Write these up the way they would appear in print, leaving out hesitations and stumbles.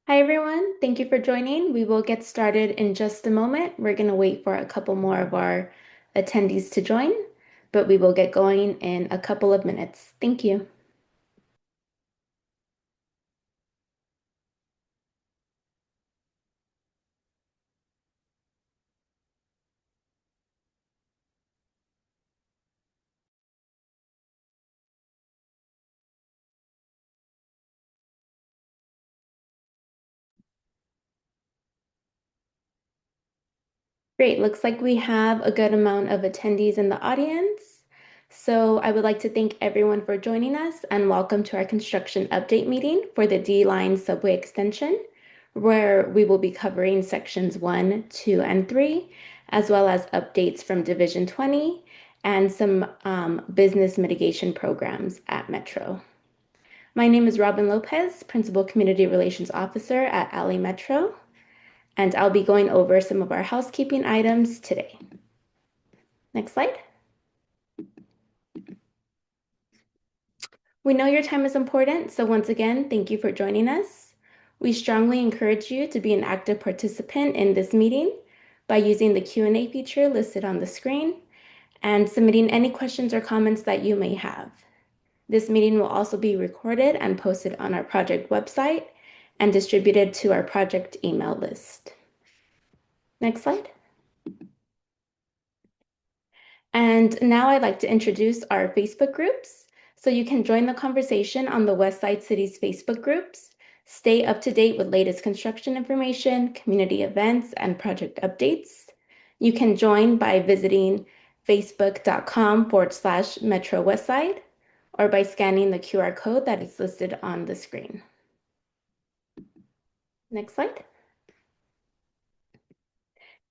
Hi everyone, thank you for joining. We will get started in just a moment. We're going to wait for a couple more of our attendees to join, but we will get going in a couple of minutes. Thank you. Great, looks like we have a good amount of attendees in the audience. So I would like to thank everyone for joining us and welcome to our construction update meeting for the D-Line subway extension, where we will be covering sections 1, 2, and 3, as well as updates from Division 20 and some business mitigation programs at Metro. My name is Robin Lopez, Principal Community Relations Officer at LA Metro, and I'll be going over some of our housekeeping items today. Next slide. We know your time is important, so once again, thank you for joining us. We strongly encourage you to be an active participant in this meeting by using the Q&A feature listed on the screen and submitting any questions or comments that you may have. This meeting will also be recorded and posted on our project website and distributed to our project email list. Next slide. And now I'd like to introduce our Facebook groups. So you can join the conversation on the West Side City's Facebook groups, stay up to date with latest construction information, community events, and project updates. You can join by visiting facebook.com/Metro Westside or by scanning the QR code that is listed on the screen. Next slide.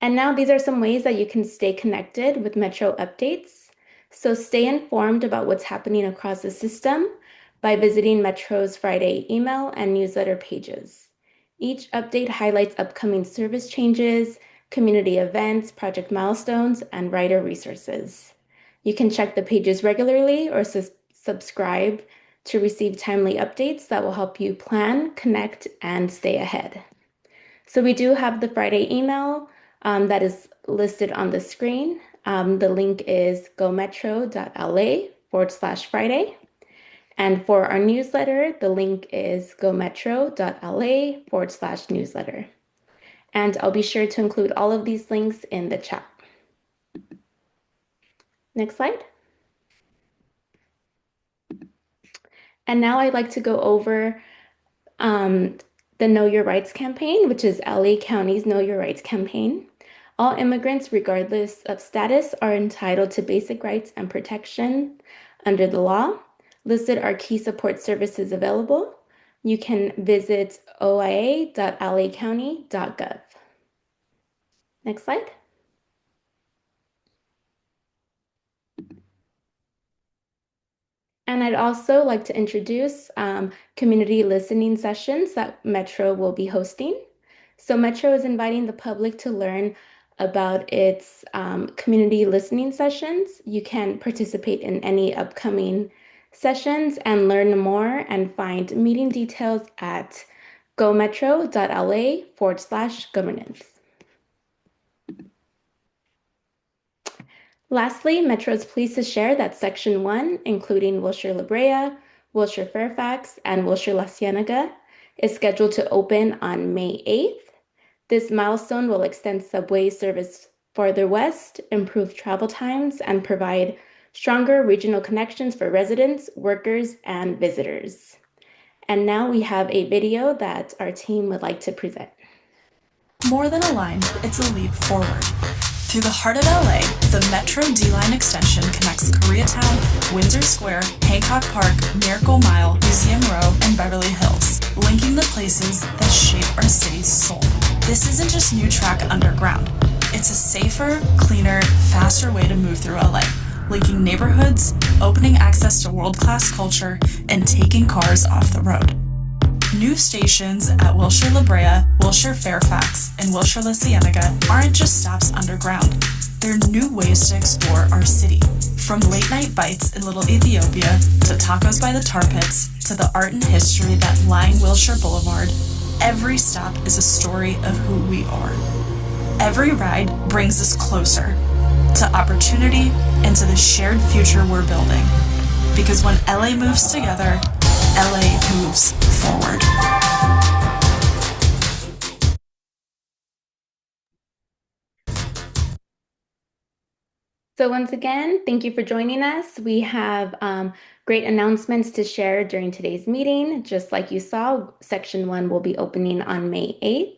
And now these are some ways that you can stay connected with Metro updates. So stay informed about what's happening across the system by visiting Metro's Friday email and newsletter pages. Each update highlights upcoming service changes, community events, project milestones, and writer resources. You can check the pages regularly or subscribe to receive timely updates that will help you plan, connect, and stay ahead. So we do have the Friday email that is listed on the screen. The link is gometro.la/Friday. And for our newsletter, the link is gometro.la/newsletter. And I'll be sure to include all of these links in the chat. Next slide. And now I'd like to go over the Know Your Rights campaign, which is LA County's Know Your Rights campaign. All immigrants, regardless of status, are entitled to basic rights and protection under the law. Listed are key support services available. You can visit oia.lacounty.gov. Next slide. And I'd also like to introduce community listening sessions that Metro will be hosting. So Metro is inviting the public to learn about its community listening sessions. You can participate in any upcoming sessions and learn more and find meeting details at gometro.la/governance. Lastly, Metro is pleased to share that Section 1, including Wilshire La Brea, Wilshire Fairfax, and Wilshire La Cienega, is scheduled to open on May 8th. This milestone will extend subway service farther west, improve travel times, and provide stronger regional connections for residents, workers, and visitors. And now we have a video that our team would like to present. More than a line, it's a leap forward. Through the heart of LA, the Metro D-Line extension connects Koreatown, Windsor Square, Hancock Park, Miracle Mile, Museum Row, and Beverly Hills, linking the places that shape our city's soul. This isn't just new track underground. It's a safer, cleaner, faster way to move through LA, linking neighborhoods, opening access to world-class culture, and taking cars off the road. New stations at Wilshire La Brea, Wilshire Fairfax, and Wilshire La Cienega aren't just stops underground. They're new ways to explore our city. From late-night bites in Little Ethiopia, to tacos by the tar pits, to the art and history that line Wilshire Boulevard, Every stop is a story of who we are. Every ride brings us closer to opportunity and to the shared future we're building. Because when LA moves together, LA moves forward. So once again, thank you for joining us. We have great announcements to share during today's meeting. Just like you saw, Section 1 will be opening on May 8th.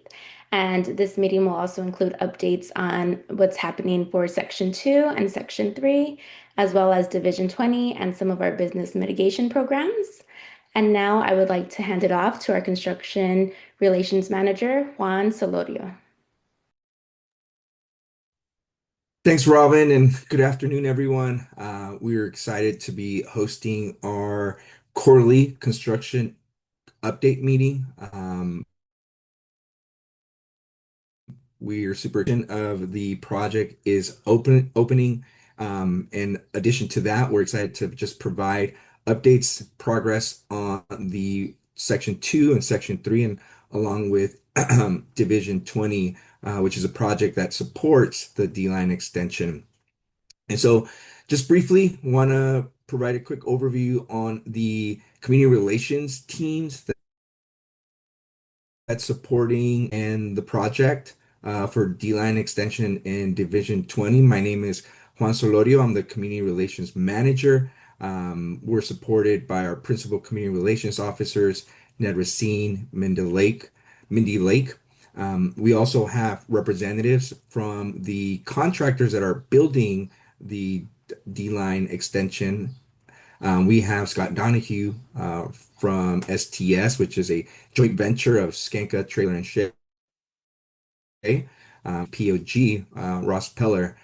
And this meeting will also include updates on what's happening for Section 2 and Section 3, as well as Division 20 and some of our business mitigation programs. And now I would like to hand it off to our Construction Relations Manager, Juan Solorio. Thanks, Robin, and good afternoon, everyone. We're excited to be hosting our quarterly construction update meeting. We are super of the project is opening. In addition to that, we're excited to just provide updates, progress on the Section 2 and Section 3, and along with Division 20, which is a project that supports the D-line extension. And so, just briefly, want to provide a quick overview on the community relations teams that's supporting and the project for D-line extension in Division 20. My name is Juan Solorio. I'm the community relations manager. We're supported by our principal community relations officers, Ned Racine, Mindy Lake. We also have representatives from the contractors that are building the D-line extension. We have Scott Donahue from STS, which is a joint venture of Skanka Trailer and Ship. POG, Ross Peller,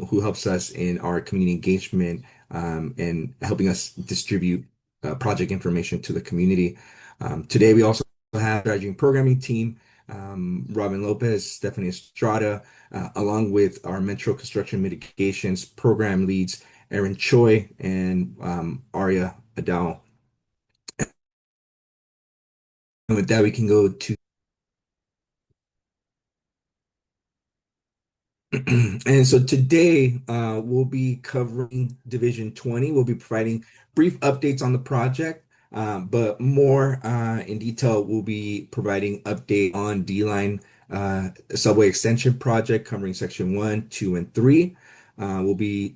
who helps us in our community engagement and helping us distribute project information to the community. Today, we also have strategy and programming team, Robin Lopez, Stephanie Estrada, along with our Metro Construction Mitigations program leads, Aaron Choi and Arya Adao. And with that, we can go to and so today we'll be covering Division 20. We'll be providing brief updates on the project, but more in detail, we'll be providing update on D-Line subway extension project covering Section 1, 2, and 3. We'll be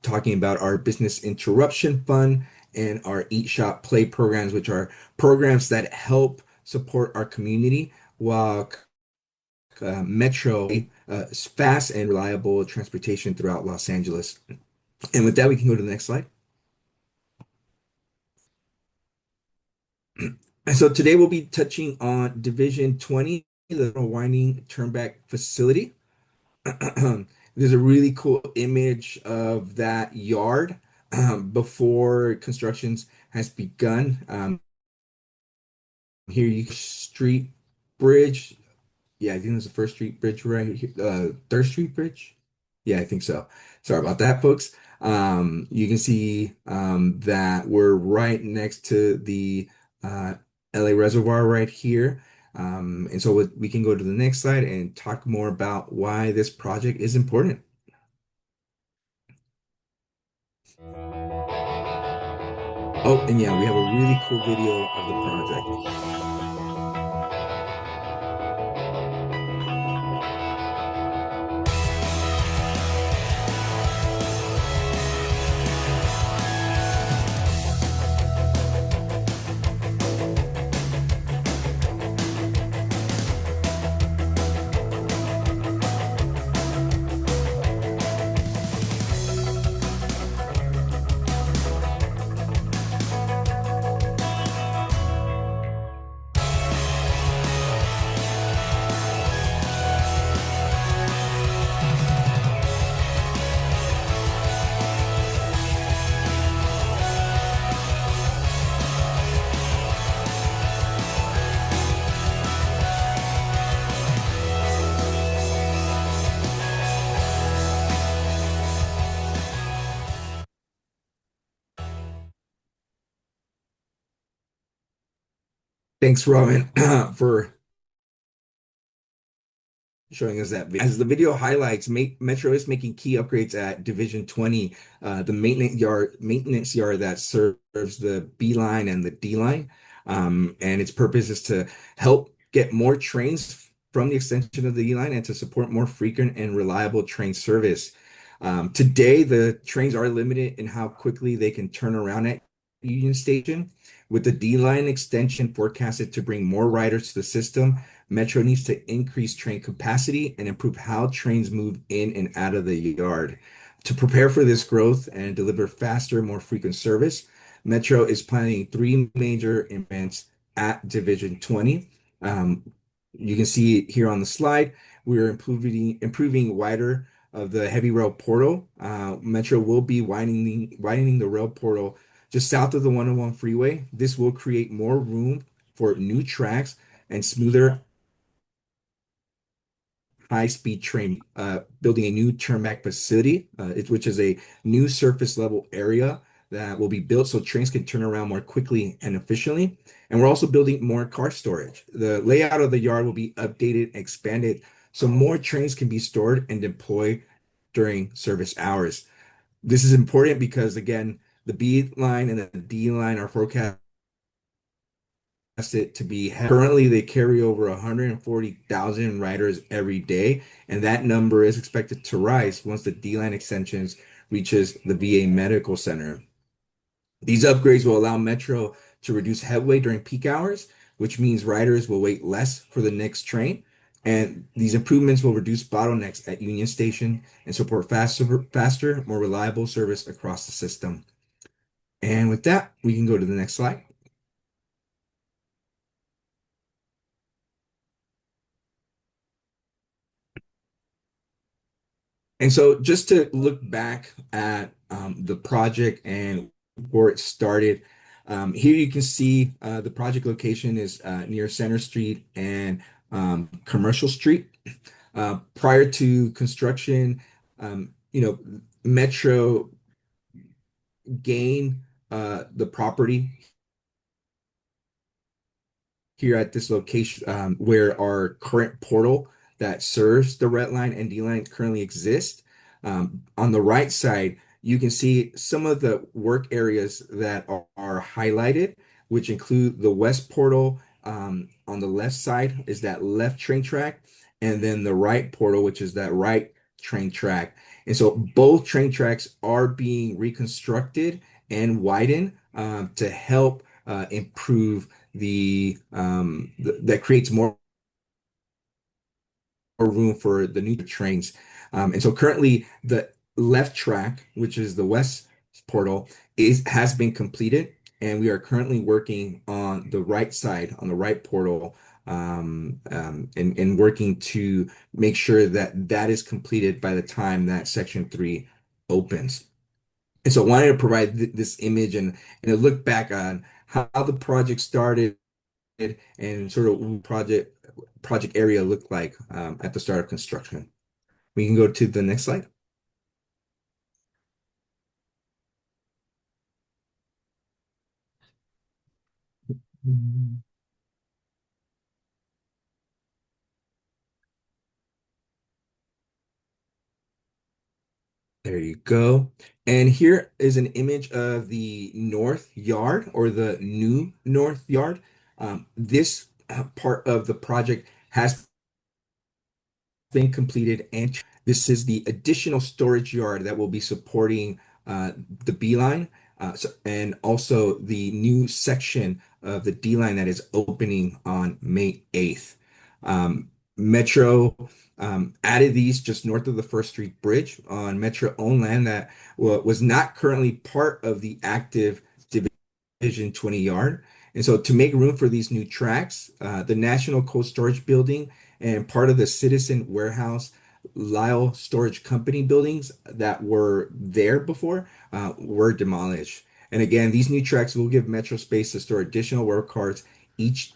talking about our business interruption fund and our Eat Shop Play programs, which are programs that help support our community while Metro fast and reliable transportation throughout Los Angeles. And with that, we can go to the next slide. And so today we'll be touching on Division 20, the winding turnback facility. There's a really cool image of that yard before constructions has begun. Here you street bridge. Yeah, I think it's the First Street Bridge right here. Third Street Bridge? Yeah, I think so. Sorry about that, folks. You can see that we're right next to the LA Reservoir right here. And so we can go to the next slide and talk more about why this project is important. Oh, and yeah, we have a really cool video of the project. Thanks, Roman, for showing us that video. As the video highlights, Metro is making key upgrades at Division 20, the maintenance yard that serves the B line and the D line. And its purpose is to help get more trains from the extension of the D line and to support more frequent and reliable train service. Today, the trains are limited in how quickly they can turn around at Union Station. With the D line extension forecasted to bring more riders to the system, Metro needs to increase train capacity and improve how trains move in and out of the yard. To prepare for this growth and deliver faster, more frequent service, Metro is planning three major events at Division 20. Um, you can see it here on the slide. We're improving wider of the heavy rail portal. Metro will be widening the rail portal just south of the 101 freeway. This will create more room for new tracks and smoother high-speed train, building a new turnback facility, which is a new surface level area that will be built so trains can turn around more quickly and efficiently. And we're also building more car storage. The layout of the yard will be updated, expanded, so more trains can be stored and deployed during service hours. This is important because, again, the B line and the D line are forecast it to be currently they carry over 140,000 riders every day, and that number is expected to rise once the D-line extensions reaches the VA Medical Center. These upgrades will allow Metro to reduce headway during peak hours, which means riders will wait less for the next train. And these improvements will reduce bottlenecks at Union Station and support faster, more reliable service across the system. And with that, we can go to the next slide. And so just to look back at the project and where it started, here you can see the project location is near Center Street and Commercial Street. Prior to construction, Metro gained the property here at this location where our current portal that serves the red line and D line currently exists. On the right side, you can see some of the work areas that are highlighted, which include the west portal. On the left side is that left train track, and then the right portal, which is that right train track. And so both train tracks are being reconstructed and widened to help improve that creates more room for the new trains. And so currently the left track, which is the west portal, has been completed, and we are currently working on the right side, on the right portal, and working to make sure that that is completed by the time that Section 3 opens. And so I wanted to provide this image and a look back on how the project started and sort of what project area looked like at the start of construction. We can go to the next slide. There you go. And here is an image of the north yard or the new north yard. This part of the project has been completed, and this is the additional storage yard that will be supporting the B line, and also the new section of the D line that is opening on May 8th. Metro added these just north of the First Street Bridge on Metro owned land that was not currently part of the active Division 20 yard. And so to make room for these new tracks, the National Cold Storage Building and part of the Citizen Warehouse Lyle Storage Company buildings that were there before were demolished. And again, these new tracks will give Metro space to store additional work cars each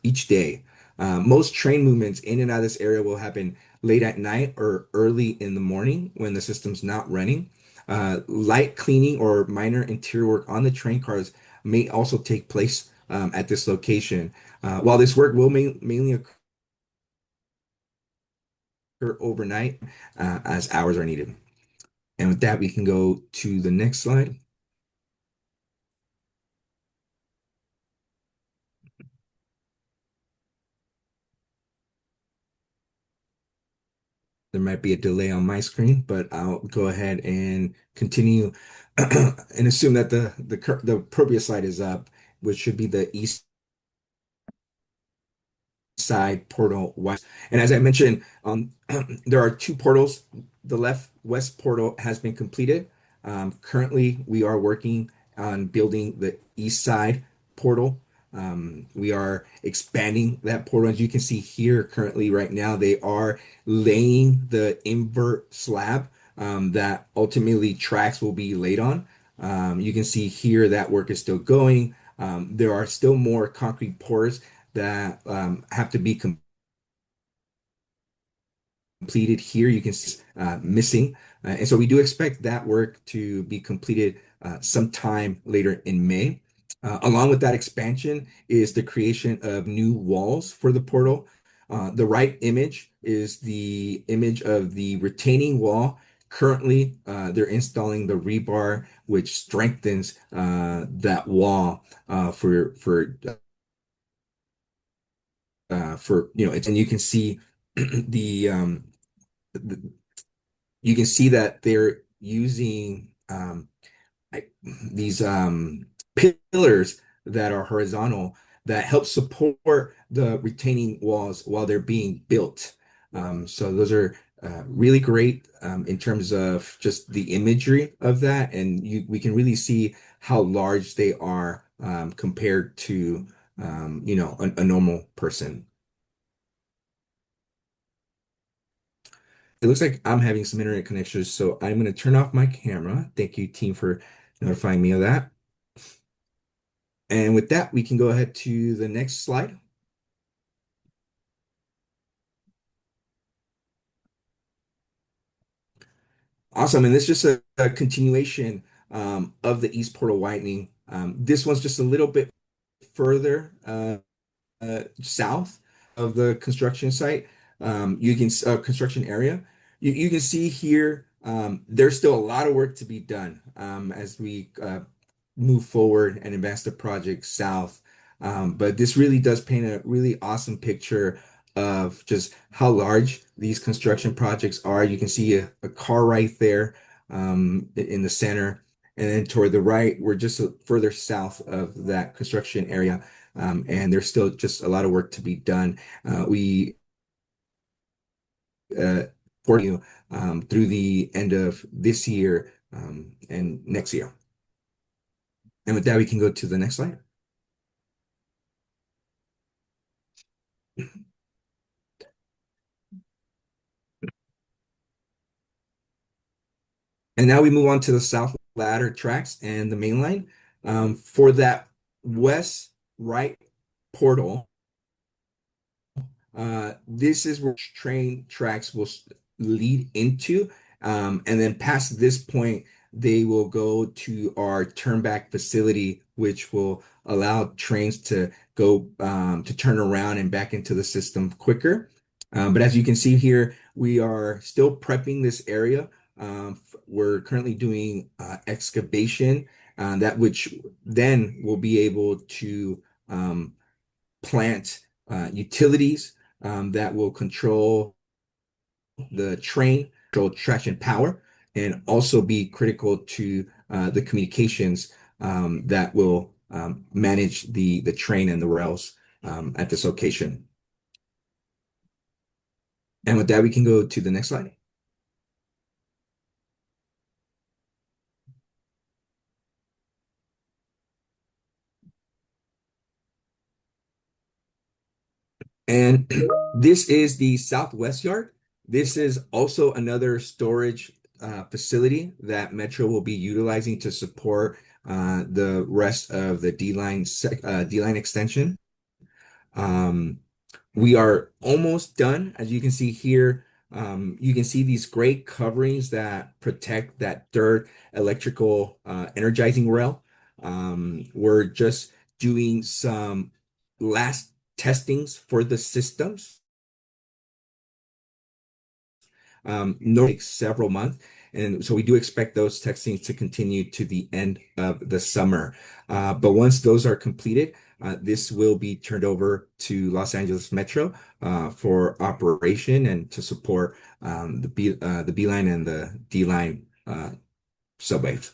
each day. Most train movements in and out of this area will happen late at night or early in the morning when the system's not running. Light cleaning or minor interior work on the train cars may also take place at this location. While this work will mainly occur overnight, as hours are needed. And with that, we can go to the next slide. There might be a delay on my screen, but I'll go ahead and continue and assume that the appropriate slide is up, which should be the east side portal west. And as I mentioned, there are two portals. The left west portal has been completed. Currently, we are working on building the east side portal. We are expanding that portal. As you can see here, currently, right now, they are laying the invert slab that ultimately tracks will be laid on. You can see here that work is still going. There are still more concrete pours that have to be completed here. You can see missing. And so we do expect that work to be completed sometime later in May. Along with that expansion is the creation of new walls for the portal. The right image is the image of the retaining wall. Currently, they're installing the rebar, which strengthens that wall for and you can see the you can see that they're using these pillars that are horizontal that help support the retaining walls while they're being built. So those are really great in terms of just the imagery of that, and we can really see how large they are compared to a normal person. It looks like I'm having some internet connections, so I'm going to turn off my camera. Thank you, team, for notifying me of that. And with that, we can go ahead to the next slide. Awesome. And this is just a continuation of the East Portal widening. This one's just a little bit further south of the construction site. You can construction area. You can see here there's still a lot of work to be done as we move forward and advance the project south. But this really does paint a really awesome picture of just how large these construction projects are. You can see a car right there in the center. And then toward the right, we're just further south of that construction area. And there's still just a lot of work to be done. We for you through the end of this year and next year. And with that, we can go to the next slide. And now we move on to the South Ladder tracks and the main line. For that west right portal, this is where train tracks will lead into. And then past this point, they will go to our turnback facility, which will allow trains to go to turn around and back into the system quicker. But as you can see here, we are still prepping this area. We're currently doing excavation that which then will be able to plant utilities that will control the train, control traction power, and also be critical to the communications that will manage the train and the rails at this location. And with that, we can go to the next slide. And this is the Southwest Yard. This is also another storage facility that Metro will be utilizing to support the rest of the D-line extension. We are almost done. As you can see here, you can see these great coverings that protect that third electrical energizing rail. We're just doing some last testings for the systems. Normally takes several months. And so we do expect those testings to continue to the end of the summer. But once those are completed, this will be turned over to Los Angeles Metro for operation and to support the B line and the D line subways.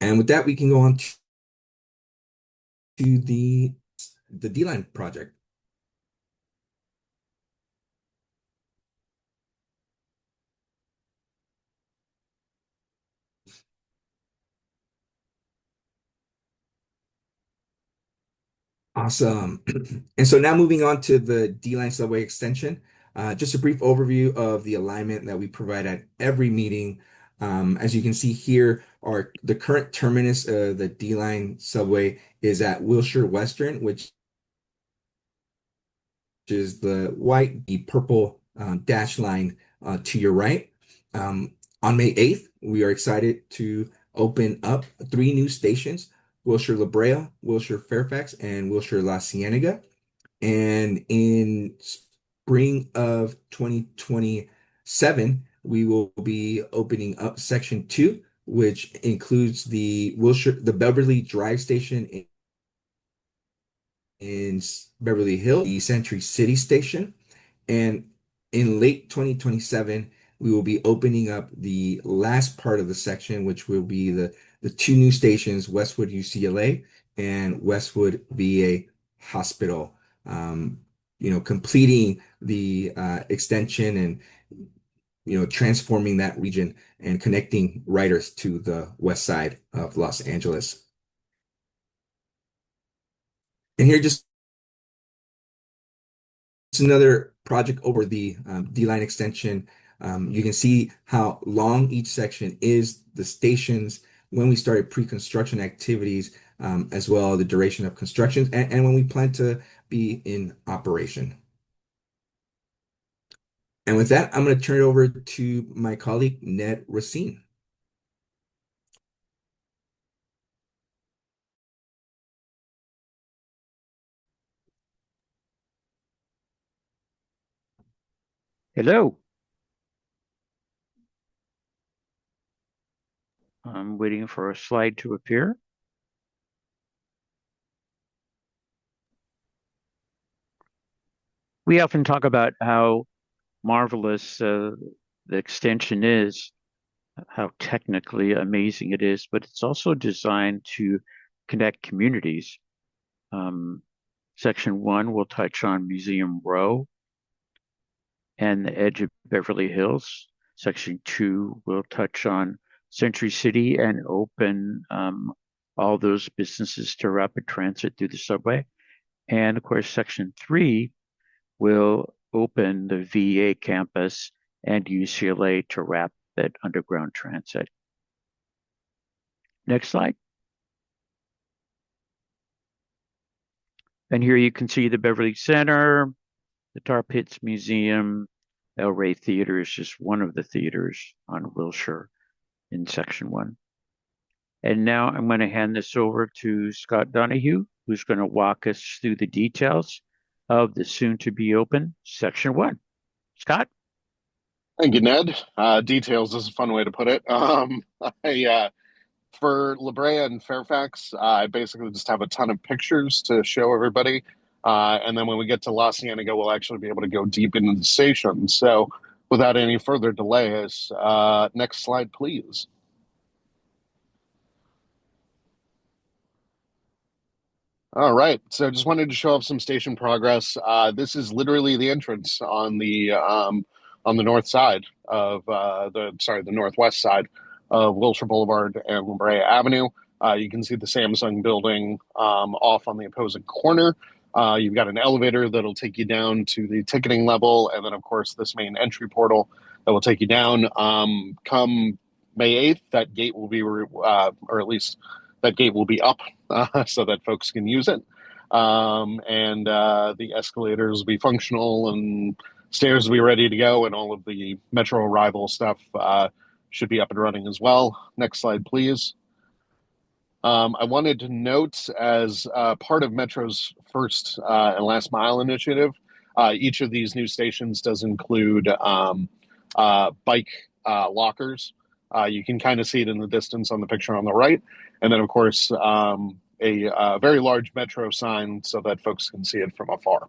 And with that, we can go on to the D line project. Awesome. And so now moving on to the D-Line subway extension, just a brief overview of the alignment that we provide at every meeting. As you can see here, the current terminus of the D-Line subway is at Wilshire Western, which is the purple dash line to your right. On May 8th, we are excited to open up 3 new stations: Wilshire La Brea, Wilshire Fairfax, and Wilshire La Cienega. And in spring of 2027, we will be opening up section 2, which includes the Beverly Drive station in Beverly Hills, the Century City station. And in late 2027, we will be opening up the last part of the section, which will be the 2 new stations, Westwood UCLA and Westwood VA Hospital. Completing the extension and transforming that region and connecting riders to the west side of Los Angeles. And here just another project over the D-Line extension. You can see how long each section is, the stations, when we started pre-construction activities, as well as the duration of construction, and when we plan to be in operation. And with that, I'm going to turn it over to my colleague, Ned Racine. Hello. I'm waiting for a slide to appear. We often talk about how marvelous the extension is, how technically amazing it is, but it's also designed to connect communities. Section 1 will touch on Museum Row and the edge of Beverly Hills. Section 2 will touch on Century City and open all those businesses to rapid transit through the subway. And of course, Section 3 will open the VA campus and UCLA to rapid underground transit. Next slide. And here you can see the Beverly Center, the Tar Pits Museum, El Rey Theater is just one of the theaters on Wilshire in Section 1. And now I'm going to hand this over to Scott Donahue, who's going to walk us through the details of the soon-to-be open Section 1. Scott? Thank you, Ned. Details is a fun way to put it. For La Brea and Fairfax, I basically just have a ton of pictures to show everybody. And then when we get to La Cienega, we'll actually be able to go deep into the station. So without any further delays, next slide, please. All right, so just wanted to show off some station progress. This is literally the entrance on the north side of the northwest side of Wilshire Boulevard and La Brea Avenue. You can see the Samsung building off on the opposing corner. You've got an elevator that'll take you down to the ticketing level, and then of course this main entry portal that will take you down. Come May 8th, that gate will be, or at least that gate will be up so that folks can use it. And the escalators will be functional and stairs will be ready to go, and all of the Metro arrival stuff should be up and running as well. Next slide, please. I wanted to note, as part of Metro's first and last mile initiative, each of these new stations does include bike lockers. You can kind of see it in the distance on the picture on the right. And then, of course, a very large Metro sign so that folks can see it from afar.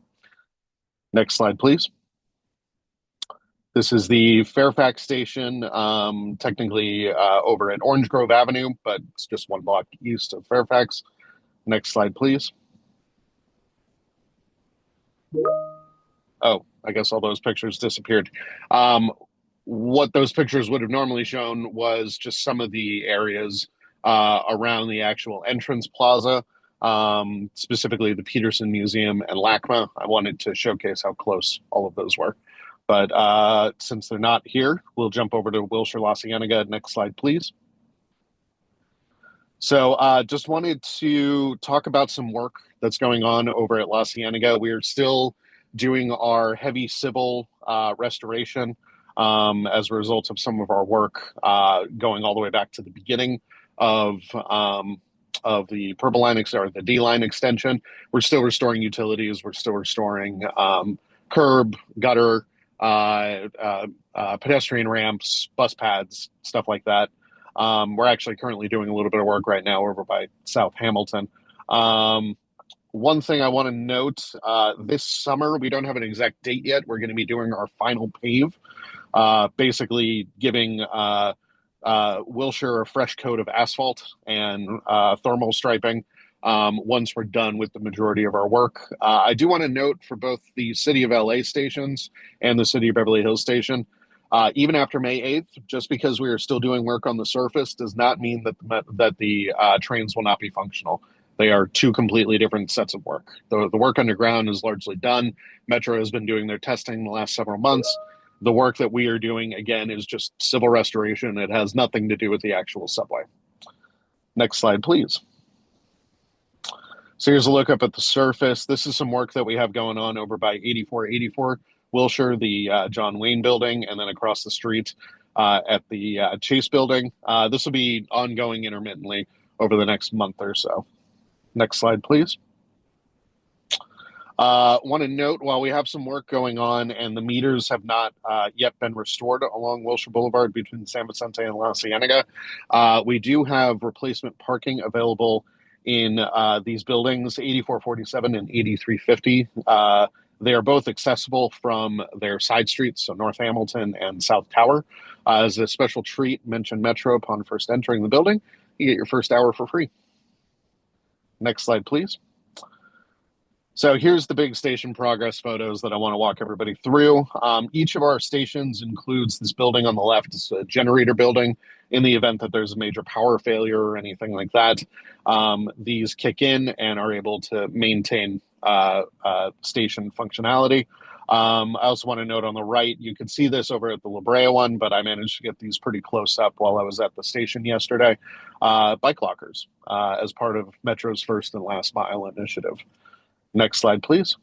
Next slide, please. This is the Fairfax station, technically over at Orange Grove Avenue, but it's just one block east of Fairfax. Next slide, please. Oh, I guess all those pictures disappeared. What those pictures would have normally shown was just some of the areas around the actual entrance plaza, specifically the Peterson Museum and LACMA. I wanted to showcase how close all of those were. But since they're not here, we'll jump over to Wilshire, La Cienega. Next slide, please. So just wanted to talk about some work that's going on over at La Cienega. We are still doing our heavy civil restoration as a result of some of our work going all the way back to the beginning of the Purple Line or the D line extension. We're still restoring utilities. We're still restoring curb, gutter, pedestrian ramps, bus pads, stuff like that. We're actually currently doing a little bit of work right now over by South Hamilton. One thing I want to note, this summer, we don't have an exact date yet. We're going to be doing our final pave, basically giving Wilshire a fresh coat of asphalt and thermal striping once we're done with the majority of our work. I do want to note for both the City of LA stations and the City of Beverly Hills station, even after May 8th, just because we are still doing work on the surface does not mean that the trains will not be functional. They are two completely different sets of work. The work underground is largely done. Metro has been doing their testing the last several months. The work that we are doing, again, is just civil restoration. It has nothing to do with the actual subway. Next slide, please. So here's a look up at the surface. This is some work that we have going on over by 8484 Wilshire, the John Wayne building, and then across the street at the Chase building. This will be ongoing intermittently over the next month or so. Next slide, please. Want to note, while we have some work going on and the meters have not yet been restored along Wilshire Boulevard between San Vicente and La Cienega, we do have replacement parking available in these buildings, 8447 and 8350. They are both accessible from their side streets, so North Hamilton and South Tower. As a special treat, mention Metro upon first entering the building. You get your first hour for free. Next slide, please. So here's the big station progress photos that I want to walk everybody through. Each of our stations includes this building on the left. It's a generator building in the event that there's a major power failure or anything like that. These kick in and are able to maintain station functionality. I also want to note on the right, you can see this over at the La Brea one, but I managed to get these pretty close up while I was at the station yesterday. Bike lockers as part of Metro's first and last mile initiative. Next slide, please.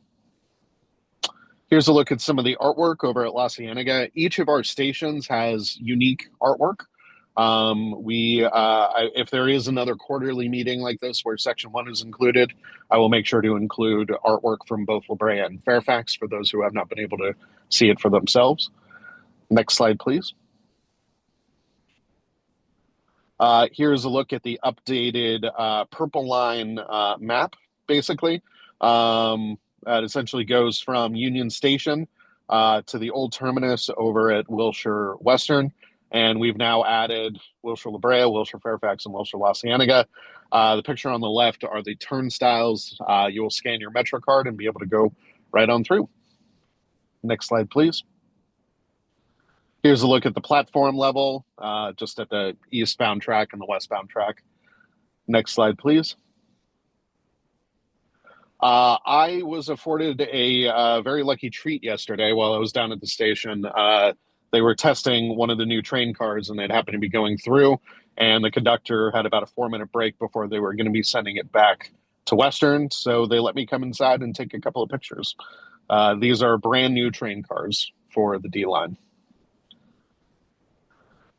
Here's a look at some of the artwork over at La Cienega. Each of our stations has unique artwork. If there is another quarterly meeting like this where Section 1 is included, I will make sure to include artwork from both La Brea and Fairfax for those who have not been able to see it for themselves. Next slide, please. Here's a look at the updated Purple Line map, basically. That essentially goes from Union Station to the old terminus over at Wilshire Western. And we've now added Wilshire La Brea, Wilshire Fairfax, and Wilshire La Cienega. The picture on the left are the turnstiles. You will scan your Metro card and be able to go right on through. Next slide, please. Here's a look at the platform level, just at the eastbound track and the westbound track. Next slide, please. I was afforded a very lucky treat yesterday while I was down at the station. They were testing one of the new train cars and it happened to be going through, and the conductor had about a 4-minute break before they were going to be sending it back to Western. So they let me come inside and take a couple of pictures. These are brand new train cars for the D line.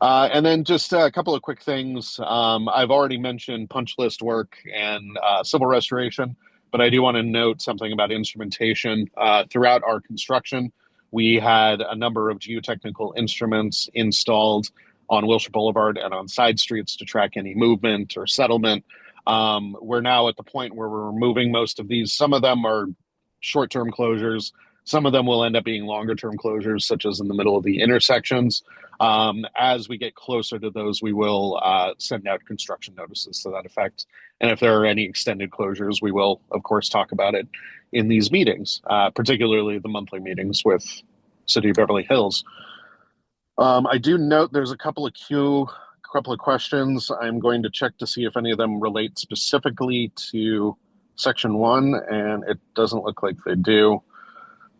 And then just a couple of quick things. I've already mentioned punch list work and civil restoration, but I do want to note something about instrumentation. Throughout our construction, we had a number of geotechnical instruments installed on Wilshire Boulevard and on side streets to track any movement or settlement. We're now at the point where we're removing most of these. Some of them are short-term closures. Some of them will end up being longer-term closures, such as in the middle of the intersections. As we get closer to those, we will send out construction notices to that effect. And if there are any extended closures, we will, of course, talk about it in these meetings, particularly the monthly meetings with City of Beverly Hills. I do note there's a couple of questions. I'm going to check to see if any of them relate specifically to Section 1, and it doesn't look like they do.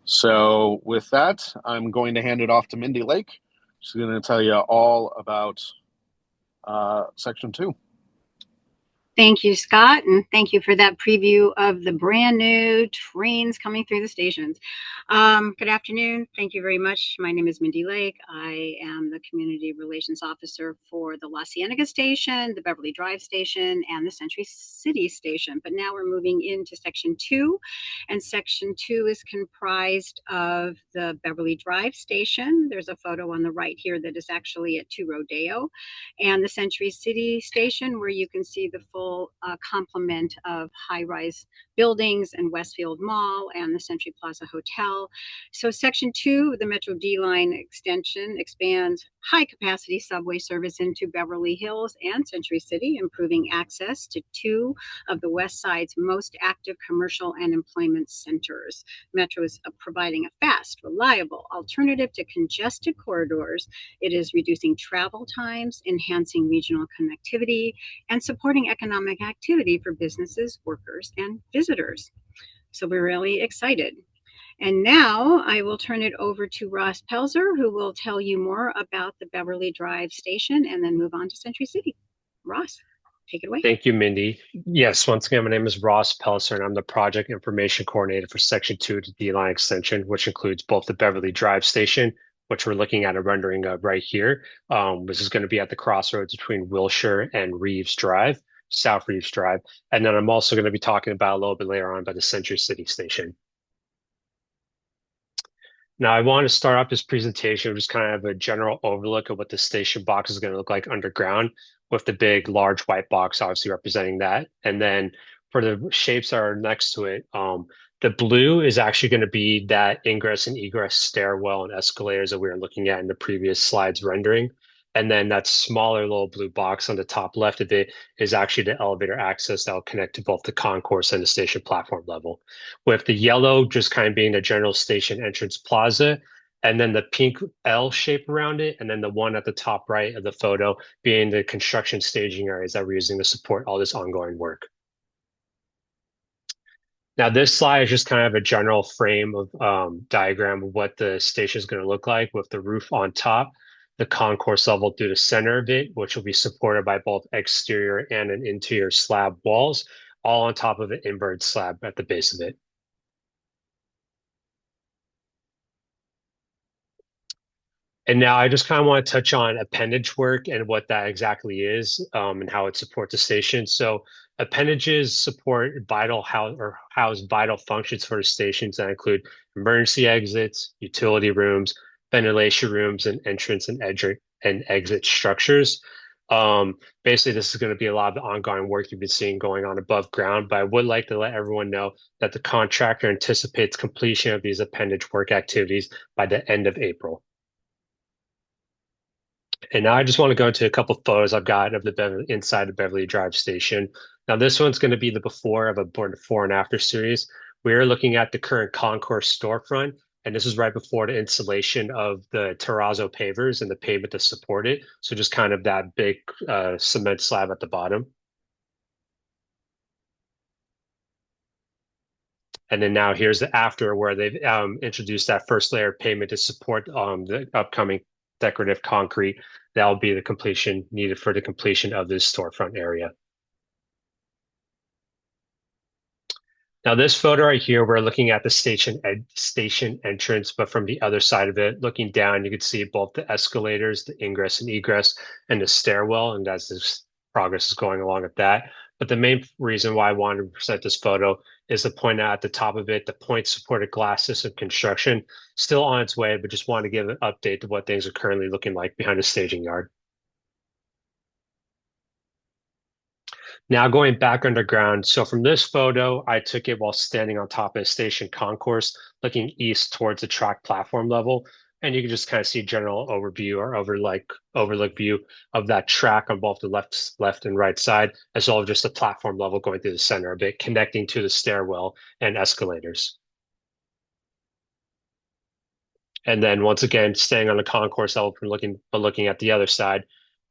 So with that, I'm going to hand it off to Mindy Lake. She's going to tell you all about Section 2. Thank you, Scott, and thank you for that preview of the brand new trains coming through the stations. Good afternoon. Thank you very much. My name is Mindy Lake. I am the Community Relations Officer for the La Cienega Station, the Beverly Drive Station, and the Century City Station. But now we're moving into Section 2, and Section 2 is comprised of the Beverly Drive Station. There's a photo on the right here that is actually at 2 Rodeo, and the Century City Station, where you can see the full complement of high-rise buildings and Westfield Mall and the Century Plaza Hotel. So Section 2, the Metro D line extension, expands high-capacity subway service into Beverly Hills and Century City, improving access to two of the West Side's most active commercial and employment centers. Metro is providing a fast, reliable alternative to congested corridors. It is reducing travel times, enhancing regional connectivity, and supporting economic activity for businesses, workers, and visitors. So we're really excited. And now I will turn it over to Ross Pelzer, who will tell you more about the Beverly Drive Station and then move on to Century City. Ross, take it away. Thank you, Mindy. Yes, once again, my name is Ross Pelzer, and I'm the Project Information Coordinator for Section 2 to D-Line Extension, which includes both the Beverly Drive Station, which we're looking at a rendering of right here. This is going to be at the crossroads between Wilshire and Reeves Drive, South Reeves Drive. And then I'm also going to be talking about a little bit later on about the Century City Station. Now, I want to start off this presentation with just kind of a general overlook of what the station box is going to look like underground, with the big, large white box obviously representing that. And then for the shapes that are next to it, the blue is actually going to be that ingress and egress stairwell and escalators that we were looking at in the previous slides rendering. And then that smaller little blue box on the top left of it is actually the elevator access that will connect to both the concourse and the station platform level, with the yellow just kind of being the general station entrance plaza, and then the pink L shape around it, and then the one at the top right of the photo being the construction staging areas that we're using to support all this ongoing work. Now, this slide is just kind of a general frame of diagram of what the station is going to look like, with the roof on top, the concourse level through the center of it, which will be supported by both exterior and an interior slab walls, all on top of an inverted slab at the base of it. And now I just kind of want to touch on appendage work and what that exactly is, and how it supports the station. So appendages support house vital functions for the stations that include emergency exits, utility rooms, ventilation rooms, and entrance and exit structures. Basically, this is going to be a lot of the ongoing work you've been seeing going on above ground, but I would like to let everyone know that the contractor anticipates completion of these appendage work activities by the end of April. And now I just want to go into a couple of photos I've got of the inside the Beverly Drive Station. Now this one's going to be the before of a before and after series. We're looking at the current concourse storefront, and this is right before the installation of the terrazzo pavers and the pavement to support it. So just kind of that big cement slab at the bottom. And then now here's the after, where they've introduced that first layer of pavement to support the upcoming decorative concrete. That'll be the completion needed for the completion of this storefront area. Now, this photo right here, we're looking at the station entrance, but from the other side of it, looking down, you can see both the escalators, the ingress and egress, and the stairwell, and as this progress is going along with that. But the main reason why I wanted to present this photo is to point out at the top of it, the point-supported glass system construction, still on its way, but just want to give an update to what things are currently looking like behind the staging yard. Now going back underground, so from this photo, I took it while standing on top of a station concourse, looking east towards the track platform level. And you can just kind of see a general overview or overlook view of that track on both the left and right side, as well as just the platform level going through the center of it, connecting to the stairwell and escalators. And then once again, staying on the concourse level, looking at the other side,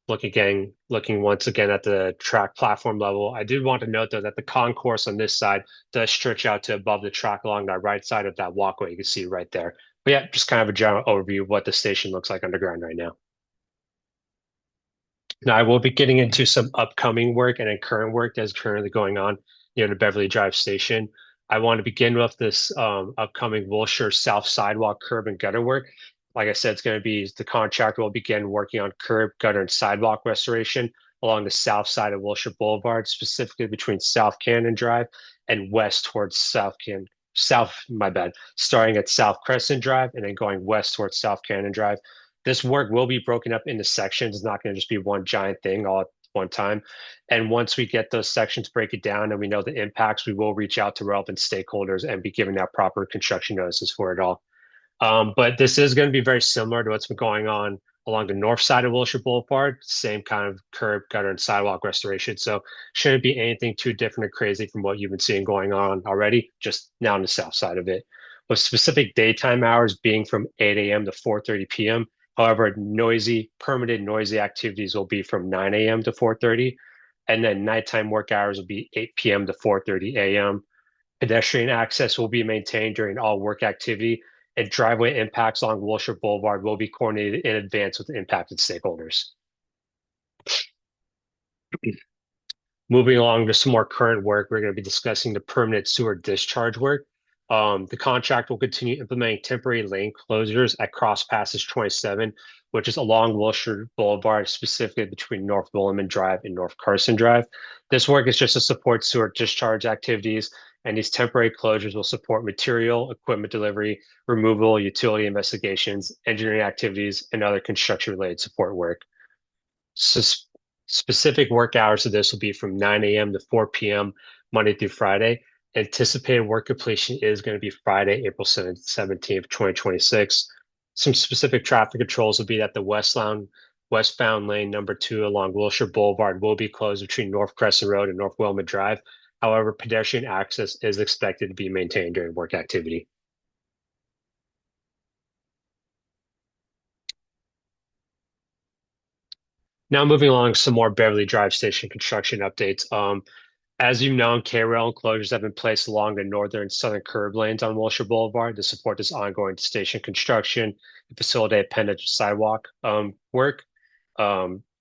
looking once again at the track platform level. I did want to note though that the concourse on this side does stretch out to above the track along that right side of that walkway you can see right there. But yeah, just kind of a general overview of what the station looks like underground right now. Now I will be getting into some upcoming work and current work that's currently going on near the Beverly Drive station. I want to begin with this upcoming Wilshire South sidewalk curb and gutter work. Like I said, it's going to be the contractor will begin working on curb, gutter, and sidewalk restoration along the south side of Wilshire Boulevard, specifically between South Cannon Drive and west towards my bad, starting at South Crescent Drive and then going west towards South Cannon Drive. This work will be broken up into sections. It's not going to just be one giant thing all at one time. And once we get those sections, break it down, and we know the impacts, we will reach out to relevant stakeholders and be giving out proper construction notices for it all. But this is going to be very similar to what's been going on along the north side of Wilshire Boulevard, same kind of curb, gutter, and sidewalk restoration. So shouldn't be anything too different or crazy from what you've been seeing going on already, just now on the south side of it. With specific daytime hours being from 8 a.m. to 4:30 p.m. However, permitted noisy activities will be from 9 a.m. to 4:30, and then nighttime work hours will be 8 p.m. to 4:30 a.m. Pedestrian access will be maintained during all work activity, and driveway impacts along Wilshire Boulevard will be coordinated in advance with impacted stakeholders. Moving along to some more current work, we're going to be discussing the permanent sewer discharge work. The contract will continue implementing temporary lane closures at Cross Passage 27, which is along Wilshire Boulevard, specifically between North Williman Drive and North Carson Drive. This work is just to support sewer discharge activities, and these temporary closures will support material, equipment delivery, removal, utility investigations, engineering activities, and other construction-related support work. Specific work hours of this will be from 9 a.m. to 4 p.m. Monday through Friday. Anticipated work completion is going to be Friday, April 17th, 2026. Some specific traffic controls will be that the westbound lane number 2 along Wilshire Boulevard will be closed between North Crescent Road and North Wilmot Drive. However, pedestrian access is expected to be maintained during work activity. Now moving along, some more Beverly Drive Station construction updates. As you've known, K-rail enclosures have been placed along the northern and southern curb lanes on Wilshire Boulevard to support this ongoing station construction and facilitate appendage sidewalk work.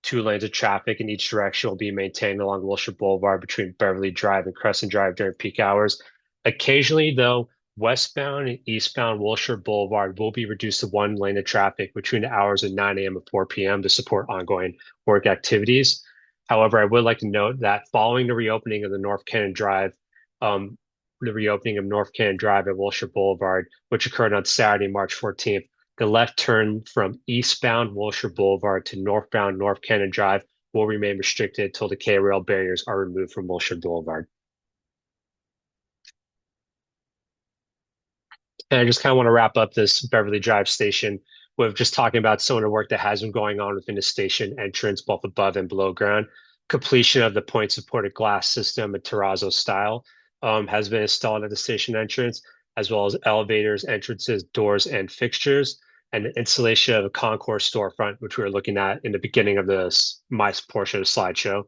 2 lanes of traffic in each direction will be maintained along Wilshire Boulevard between Beverly Drive and Crescent Drive during peak hours. Occasionally, though, westbound and eastbound Wilshire Boulevard will be reduced to 1 lane of traffic between the hours of 9 a.m. and 4 p.m. to support ongoing work activities. However, I would like to note that following the reopening of North Cannon Drive at Wilshire Boulevard, which occurred on Saturday, March 14th, the left turn from eastbound Wilshire Boulevard to northbound North Cannon Drive will remain restricted until the K-rail barriers are removed from Wilshire Boulevard. And I just kind of want to wrap up this Beverly Drive station with just talking about some of the work that has been going on within the station entrance, both above and below ground. Completion of the point-supported glass system in terrazzo style has been installed at the station entrance, as well as elevators, entrances, doors, and fixtures, and the installation of a concourse storefront, which we were looking at in the beginning of my portion of the slideshow,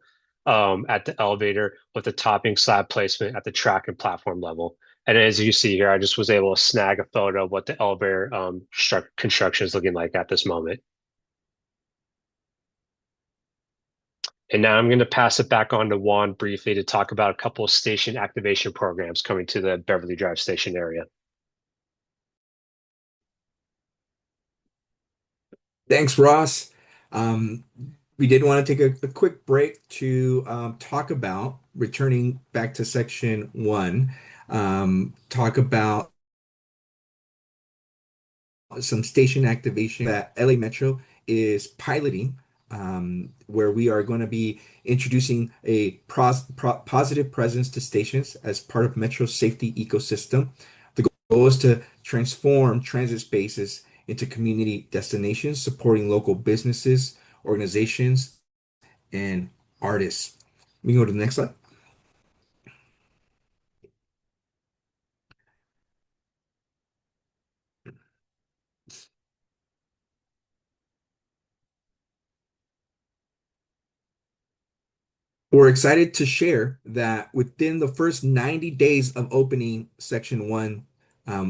at the elevator with the topping slab placement at the track and platform level. And as you see here, I just was able to snag a photo of what the elevator construction is looking like at this moment. And now I'm going to pass it back on to Juan briefly to talk about a couple of station activation programs coming to the Beverly Drive station area. Thanks, Ross. Um, we did want to take a quick break to talk about returning back to section one, talk about some station activation that LA Metro is piloting, where we are going to be introducing a positive presence to stations as part of Metro's safety ecosystem. The goal is to transform transit spaces into community destinations, supporting local businesses, organizations, and artists. We can go to the next slide. We're excited to share that within the first 90 days of opening Section 1,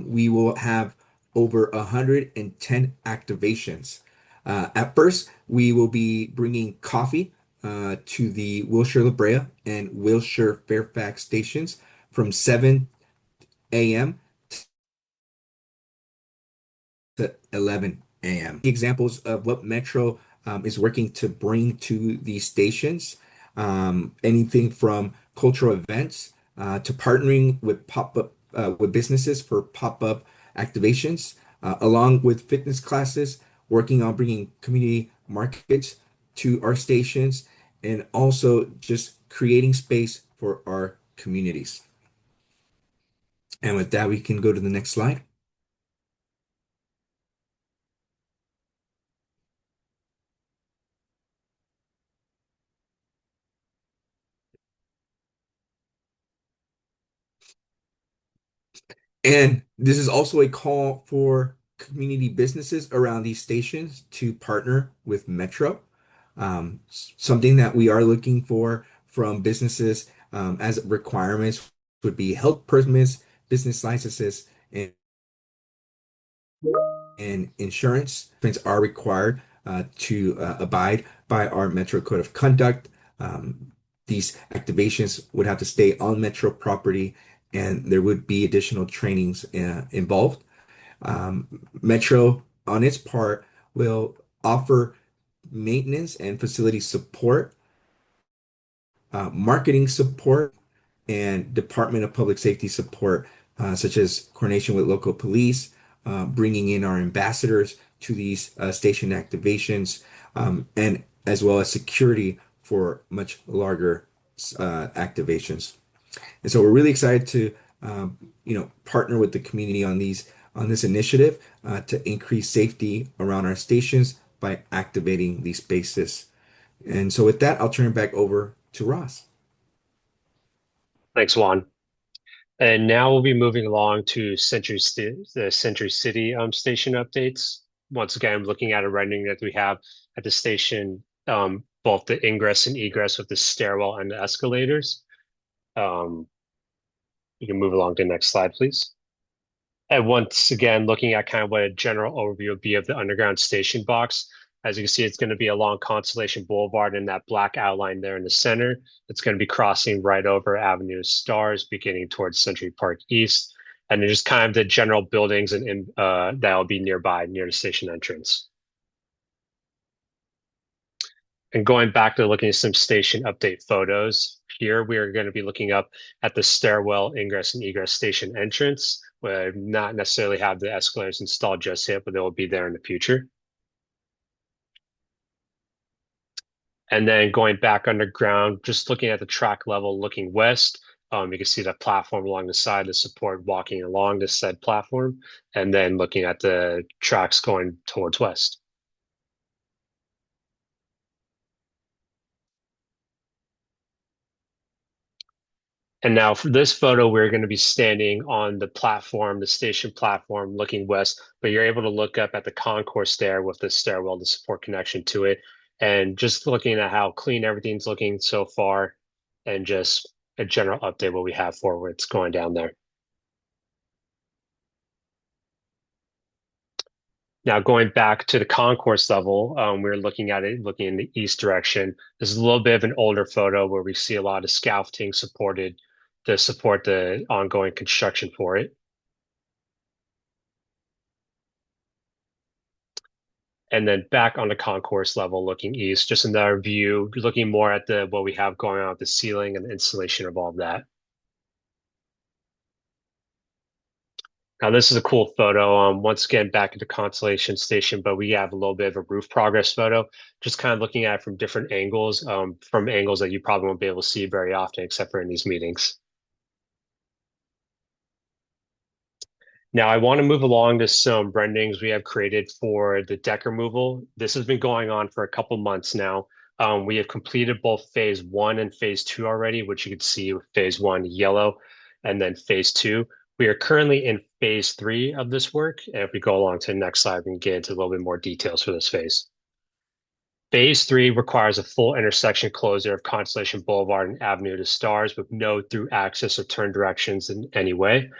we will have over 110 activations. At first, we will be bringing coffee to the Wilshire La Brea and Wilshire Fairfax stations from 7 a.m. to 11 a.m. Examples of what Metro is working to bring to these stations, anything from cultural events to partnering with pop-up with businesses for pop-up activations, along with fitness classes, working on bringing community markets to our stations, and also just creating space for our communities. And with that, we can go to the next slide. And this is also a call for community businesses around these stations to partner with Metro. Something that we are looking for from businesses as requirements would be health permits, business licenses, and insurance are required to abide by our Metro Code of Conduct. These activations would have to stay on Metro property, and there would be additional trainings involved. Metro, on its part, will offer maintenance and facility support, marketing support, and Department of Public Safety support, such as coordination with local police, bringing in our ambassadors to these station activations, and as well as security for much larger activations. And so we're really excited to, partner with the community on this initiative to increase safety around our stations by activating these spaces. And so with that, I'll turn it back over to Ross. Thanks, Juan. And now we'll be moving along to the Century City station updates. Once again, looking at a rendering that we have at the station, both the ingress and egress with the stairwell and the escalators. You can move along to the next slide, please. And once again, looking at kind of what a general overview would be of the underground station box. As you can see, it's going to be along Constellation Boulevard in that black outline there in the center. It's going to be crossing right over Avenue of Stars, beginning towards Century Park East. And then just kind of the general buildings and that'll be nearby, near the station entrance. And going back to looking at some station update photos, here we are going to be looking up at the stairwell ingress and egress station entrance, where not necessarily have the escalators installed just yet, but they will be there in the future. And then going back underground, just looking at the track level, looking west, you can see the platform along the side to support walking along this said platform, and then looking at the tracks going towards west. And now for this photo, we're going to be standing on the platform, the station platform, looking west, but you're able to look up at the concourse there with the stairwell to support connection to it. And just looking at how clean everything's looking so far, and just a general update what we have for what's going down there. Now going back to the concourse level, we're looking at it looking in the east direction. This is a little bit of an older photo where we see a lot of scaffolding supported to support the ongoing construction for it. And then back on the concourse level, looking east, just another view, looking more at the what we have going on with the ceiling and the installation of all of that. Now this is a cool photo. Once again, back at the Constellation Station, but we have a little bit of a roof progress photo, just kind of looking at it from different angles, from angles that you probably won't be able to see very often, except for in these meetings. Now I want to move along to some renderings we have created for the deck removal. This has been going on for a couple months now. We have completed both phase 1 and phase 2 already, which you can see with phase 1 yellow and then phase 2. We are currently in phase 3 of this work. And if we go along to the next slide, we can get into a little bit more details for this phase. Phase 3 requires a full intersection closure of Constellation Boulevard and Avenue to Stars with no through access or turn directions in any way.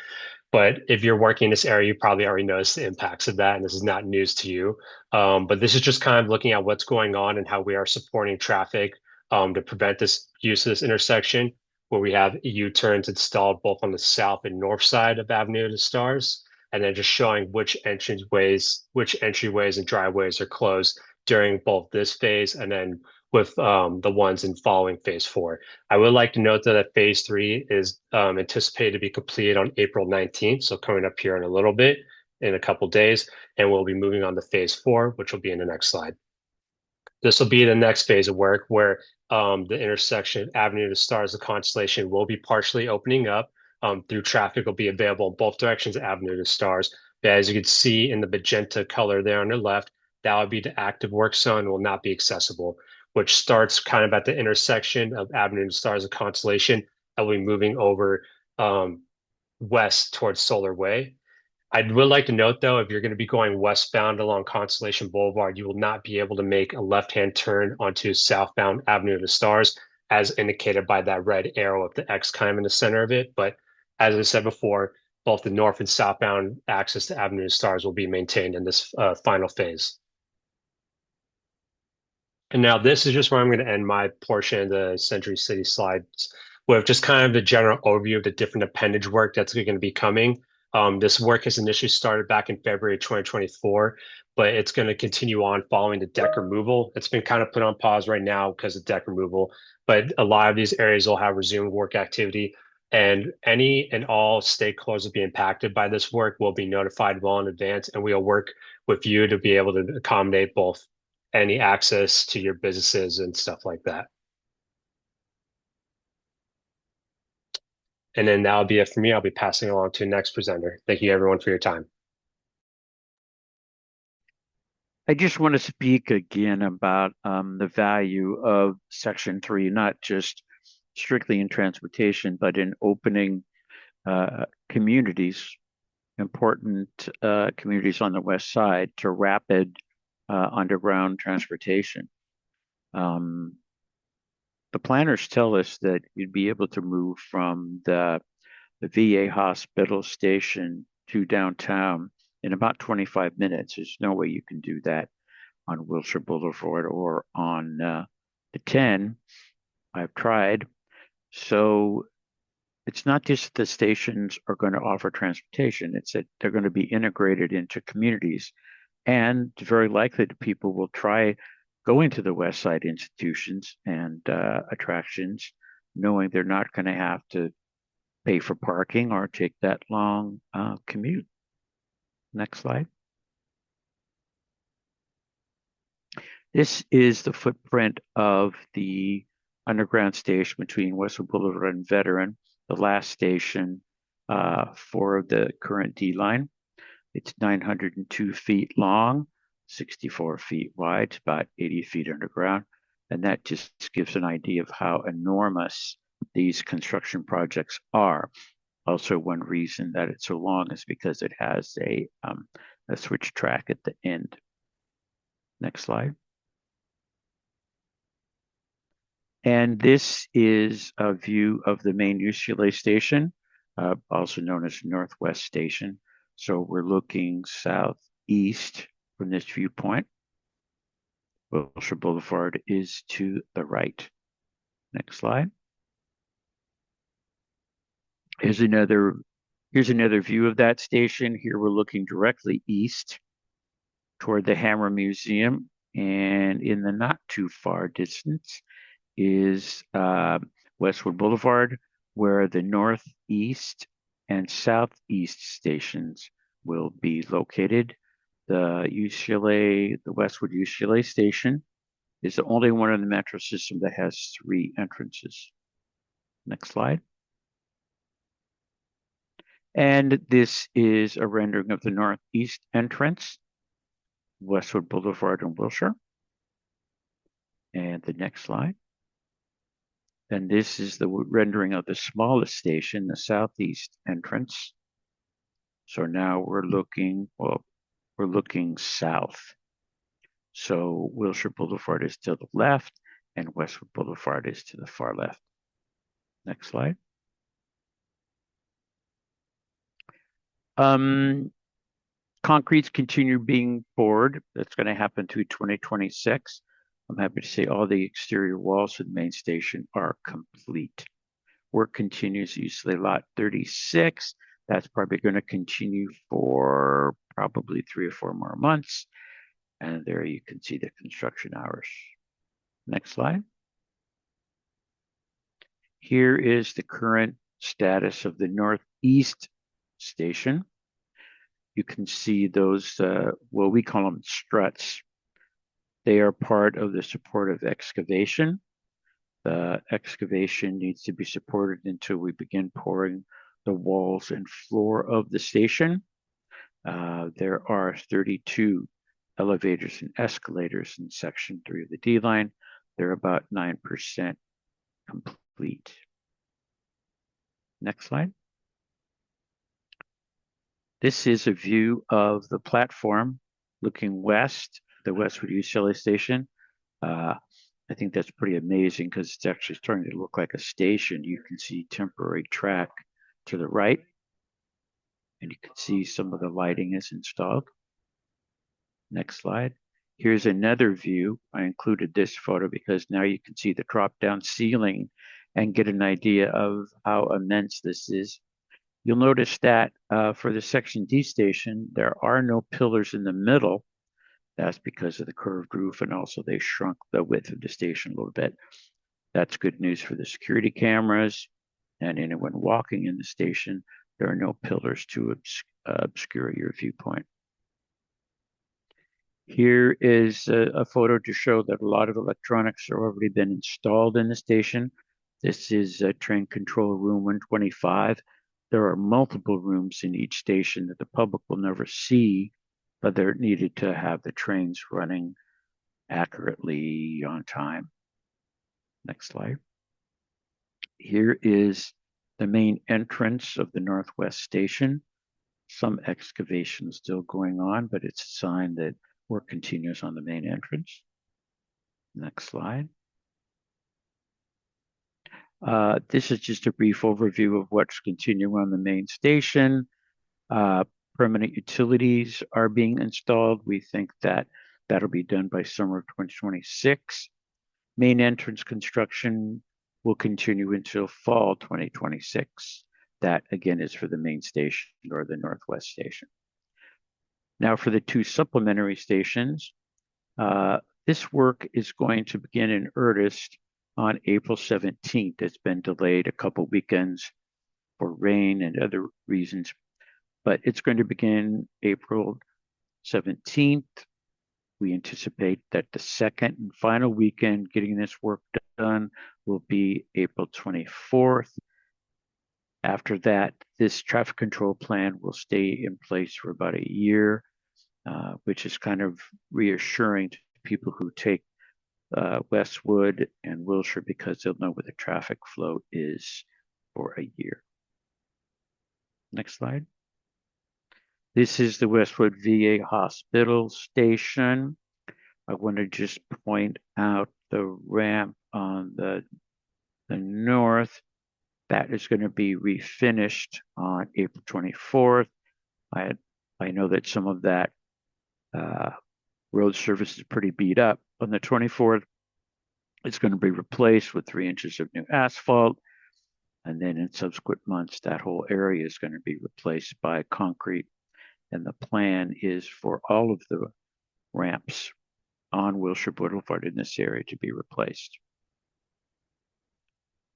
But if you're working in this area, you probably already noticed the impacts of that, and this is not news to you. But this is just kind of looking at what's going on and how we are supporting traffic to prevent this use of this intersection, where we have U-turns installed both on the south and north side of Avenue of the Stars, and then just showing which entryways and driveways are closed during both this phase and then with the ones in following phase 4. I would like to note that phase 3 is anticipated to be completed on April 19th, so coming up here in a little bit, in a couple days, and we'll be moving on to phase 4, which will be in the next slide. This will be the next phase of work where the intersection Avenue to Stars, the Constellation, will be partially opening up through traffic will be available in both directions of Avenue to Stars. But as you can see in the magenta color there on the left, that would be the active work zone and will not be accessible, which starts kind of at the intersection of Avenue and Stars and Constellation, and will be moving over west towards Solar Way. I would like to note, though, if you're going to be going westbound along Constellation Boulevard, you will not be able to make a left-hand turn onto southbound Avenue of the Stars, as indicated by that red arrow with the X kind of in the center of it. But as I said before, both the north and southbound access to Avenue of the Stars will be maintained in this final phase. And now this is just where I'm going to end my portion of the Century City slides with just kind of the general overview of the different appendage work that's going to be coming. This work has initially started back in February 2024, but it's going to continue on following the deck removal. It's been kind of put on pause right now because of deck removal, but a lot of these areas will have resumed work activity, and any and all stakeholders will be impacted by this work will be notified well in advance, and we'll work with you to be able to accommodate both any access to your businesses and stuff like that. And then that'll be it for me. I'll be passing along to the next presenter. Thank you everyone for your time. I just want to speak again about the value of Section 3, not just strictly in transportation, but in opening communities, important communities on the west side to rapid underground transportation. The planners tell us that you'd be able to move from the VA hospital station to downtown in about 25 minutes. There's no way you can do that on Wilshire Boulevard or on the 10. I've tried. So it's not just the stations are going to offer transportation, it's that they're going to be integrated into communities. And it's very likely that people will try going to the West Side institutions and attractions, knowing they're not going to have to pay for parking or take that long commute. Next slide. This is the footprint of the underground station between Westwood Boulevard and Veteran, the last station for the current D line. It's 902 feet long, 64 feet wide, it's about 80 feet underground. And that just gives an idea of how enormous these construction projects are. Also, one reason that it's so long is because it has a switch track at the end. Next slide. And this is a view of the main UCLA station, also known as Northwest Station. So we're looking southeast from this viewpoint. Wilshire Boulevard is to the right. Next slide. Here's another view of that station. Here we're looking directly east toward the Hammer Museum, and in the not too far distance is Westwood Boulevard, where the northeast and southeast stations will be located. The Westwood UCLA station is the only one in the metro system that has 3 entrances. Next slide. And this is a rendering of the northeast entrance, Westwood Boulevard and Wilshire. And the next slide. And this is the rendering of the smallest station, the southeast entrance. So now we're looking south. So Wilshire Boulevard is to the left and Westwood Boulevard is to the far left. Next slide. Concretes continue being poured. That's going to happen through 2026. I'm happy to say all the exterior walls of the main station are complete. Work continues usually lot 36. That's probably going to continue for probably 3 or 4 more months. And there you can see the construction hours. Next slide. Here is the current status of the northeast station. You can see those, well, we call them struts. They are part of the supportive excavation. The excavation needs to be supported until we begin pouring the walls and floor of the station. There are 32 elevators and escalators in section 3 of the D line. They're about 9% complete. Next slide. This is a view of the platform looking west, the Westwood UCLA station. I think that's pretty amazing because it's actually starting to look like a station. You can see temporary track to the right, and you can see some of the lighting is installed. Next slide. Here's another view. I included this photo because now you can see the drop-down ceiling and get an idea of how immense this is. You'll notice that for the Section D station, there are no pillars in the middle. That's because of the curved roof, and also they shrunk the width of the station a little bit. That's good news for the security cameras, and anyone walking in the station, there are no pillars to obscure your viewpoint. Here is a photo to show that a lot of electronics have already been installed in the station. This is train control room 125. There are multiple rooms in each station that the public will never see, but they're needed to have the trains running accurately on time. Next slide. Here is the main entrance of the Northwest Station. Some excavation still going on, but it's a sign that work continues on the main entrance. Next slide. This is just a brief overview of what's continuing on the main station. Permanent utilities are being installed. We think that that'll be done by summer of 2026. Main entrance construction will continue until fall 2026. That again is for the main station or the Northwest Station. Now for the 2 supplementary stations, this work is going to begin in earnest on April 17th. It's been delayed a couple weekends for rain and other reasons, but it's going to begin April 17th. We anticipate that the second and final weekend getting this work done will be April 24th. After that, this traffic control plan will stay in place for about a year, which is kind of reassuring to people who take Westwood and Wilshire because they'll know where the traffic flow is for a year. Next slide. This is the Westwood VA Hospital Station. I want to just point out the ramp on the north. That is going to be refinished on April 24th. I know that some of that road surface is pretty beat up. On the 24th, it's going to be replaced with 3 inches of new asphalt. And then in subsequent months, that whole area is going to be replaced by concrete. And the plan is for all of the ramps on Wilshire Boulevard in this area to be replaced.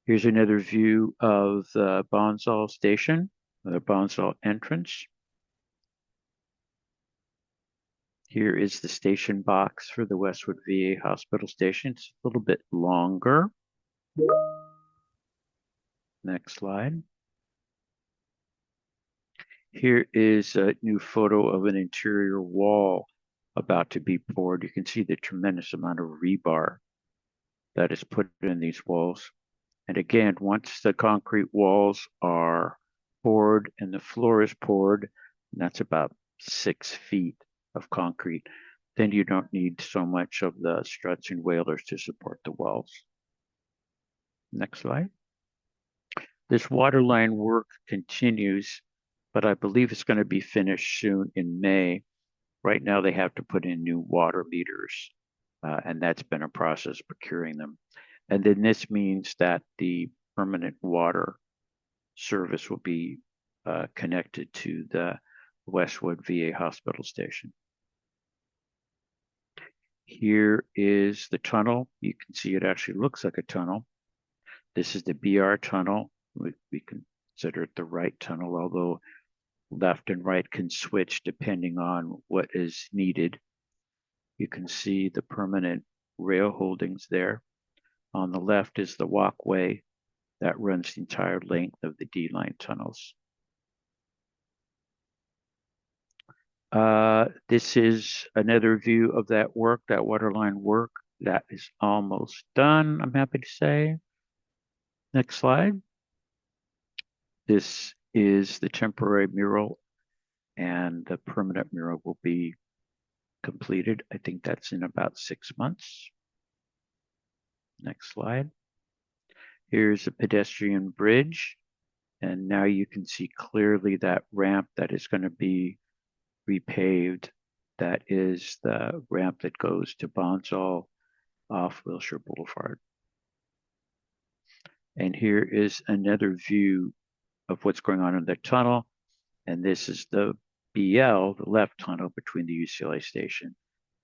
Here's another view of the Bonsall station, the Bonsall entrance. Here is the station box for the Westwood VA Hospital station. It's a little bit longer. Next slide. Here is a new photo of an interior wall about to be poured. You can see the tremendous amount of rebar that is put in these walls. And again, once the concrete walls are poured and the floor is poured, and that's about 6 feet of concrete, then you don't need so much of the struts and wailers to support the walls. Next slide. This water line work continues, but I believe it's going to be finished soon in May. Right now, they have to put in new water meters, and that's been a process procuring them. And then this means that the permanent water service will be connected to the Westwood VA Hospital station. Here is the tunnel. You can see it actually looks like a tunnel. This is the BR tunnel. We consider it the right tunnel, although left and right can switch depending on what is needed. You can see the permanent rail holdings there. On the left is the walkway that runs the entire length of the D-line tunnels. This is another view of that work, that waterline work. That is almost done, I'm happy to say. Next slide. This is the temporary mural, and the permanent mural will be completed. I think that's in about 6 months. Next slide. Here's a pedestrian bridge, and now you can see clearly that ramp that is going to be repaved. That is the ramp that goes to Bonsall off Wilshire Boulevard. And here is another view of what's going on in the tunnel. And this is the BL, the left tunnel between the UCLA station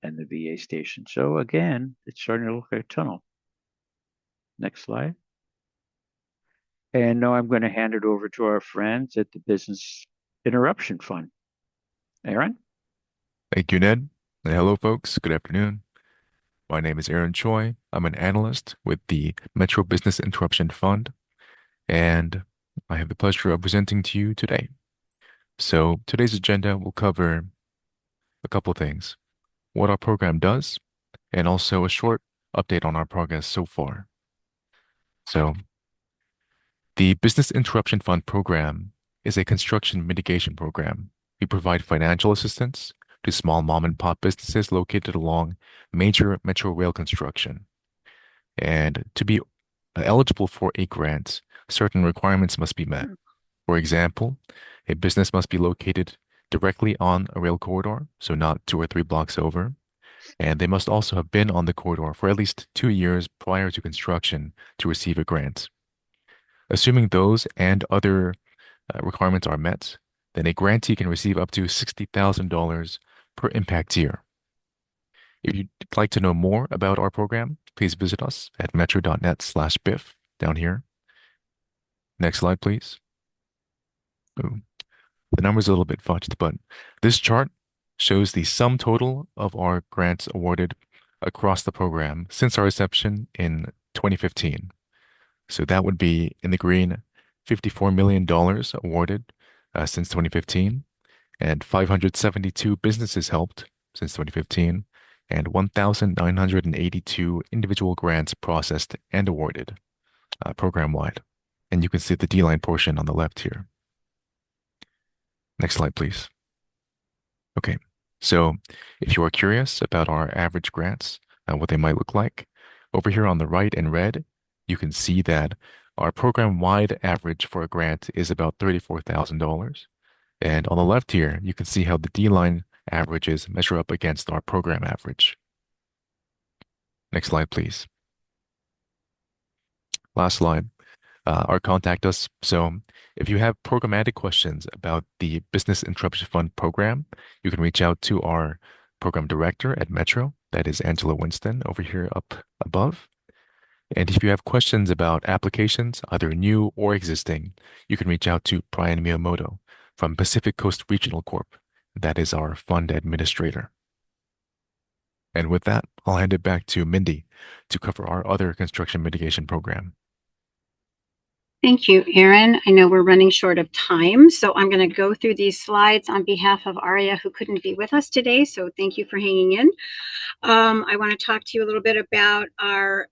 and the VA station. So again, it's starting to look like a tunnel. Next slide. And now I'm going to hand it over to our friends at the Business Interruption Fund. Aaron? Thank you, Ned. And hello, folks. Good afternoon. My name is Aaron Choi. I'm an analyst with the Metro Business Interruption Fund, and I have the pleasure of presenting to you today. So today's agenda will cover a couple of things: what our program does, and also a short update on our progress so far. So the Business Interruption Fund program is a construction mitigation program. We provide financial assistance to small mom and pop businesses located along major metro rail construction. And to be eligible for a grant, certain requirements must be met. For example, a business must be located directly on a rail corridor, so not 2 or 3 blocks over. And they must also have been on the corridor for at least 2 years prior to construction to receive a grant. Assuming those and other requirements are met, then a grantee can receive up to $60,000 per impact year. If you'd like to know more about our program, please visit us at metro.net/BIF down here. Next slide, please. Ooh, the number's a little bit fudged, but this chart shows the sum total of our grants awarded across the program since our inception in 2015. So that would be in the green, $54 million awarded since 2015, and 572 businesses helped since 2015, and 1,982 individual grants processed and awarded program-wide. And you can see the D-line portion on the left here. Next slide, please. Okay, so if you are curious about our average grants and what they might look like, over here on the right in red, you can see that our program-wide average for a grant is about $34,000. And on the left here, you can see how the D-line averages measure up against our program average. Next slide, please. Last slide. Our contact us. So if you have programmatic questions about the Business Interruption Fund program, you can reach out to our program director at Metro. That is Angela Winston over here up above. And if you have questions about applications, either new or existing, you can reach out to Brian Miyamoto from Pacific Coast Regional Corp. That is our fund administrator. And with that, I'll hand it back to Mindy to cover our other construction mitigation program. Thank you, Aaron. I know we're running short of time, so I'm going to go through these slides on behalf of Aria, who couldn't be with us today. So thank you for hanging in. I want to talk to you a little bit about our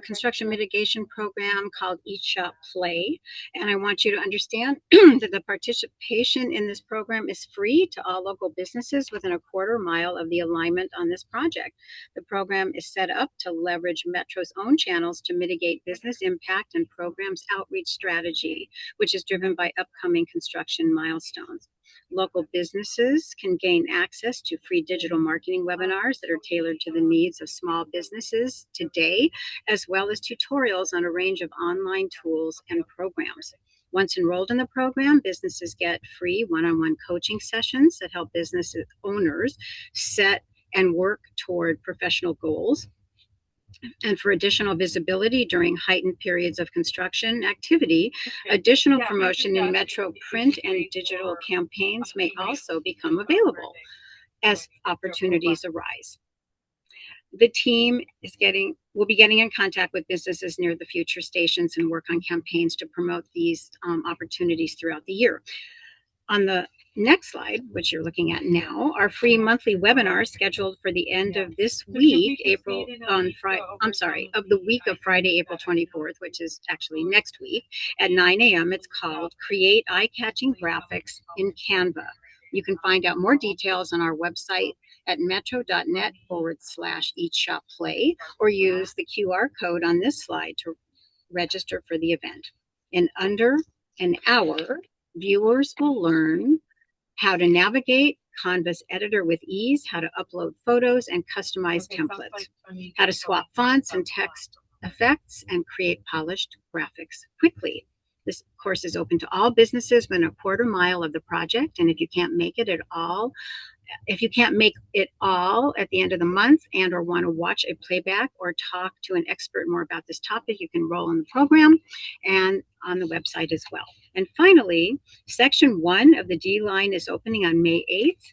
construction mitigation program called Eat Shop Play. And I want you to understand that the participation in this program is free to all local businesses within a quarter mile of the alignment on this project. The program is set up to leverage Metro's own channels to mitigate business impact and programs outreach strategy, which is driven by upcoming construction milestones. Local businesses can gain access to free digital marketing webinars that are tailored to the needs of small businesses today, as well as tutorials on a range of online tools and programs. Once enrolled in the program, businesses get free one-on-one coaching sessions that help business owners set and work toward professional goals. And for additional visibility during heightened periods of construction activity, additional promotion in Metro print and digital campaigns may also become available as opportunities arise. The team will be getting in contact with businesses near the future stations and work on campaigns to promote these opportunities throughout the year. On the next slide, which you're looking at now, our free monthly webinar scheduled for the end of this week, of the week of Friday, April 24th, which is actually next week at 9 a.m. It's called Create Eye-Catching Graphics in Canva. You can find out more details on our website at metro.net/eatshopplay or use the QR code on this slide to register for the event. In under an hour, viewers will learn how to navigate Canva's editor with ease, how to upload photos and customize templates, how to swap fonts and text effects, and create polished graphics quickly. This course is open to all businesses within a quarter mile of the project, and if you can't make it all at the end of the month and or want to watch a playback or talk to an expert more about this topic, you can enroll in the program and on the website as well. And finally, section 1 of the D line is opening on May 8th,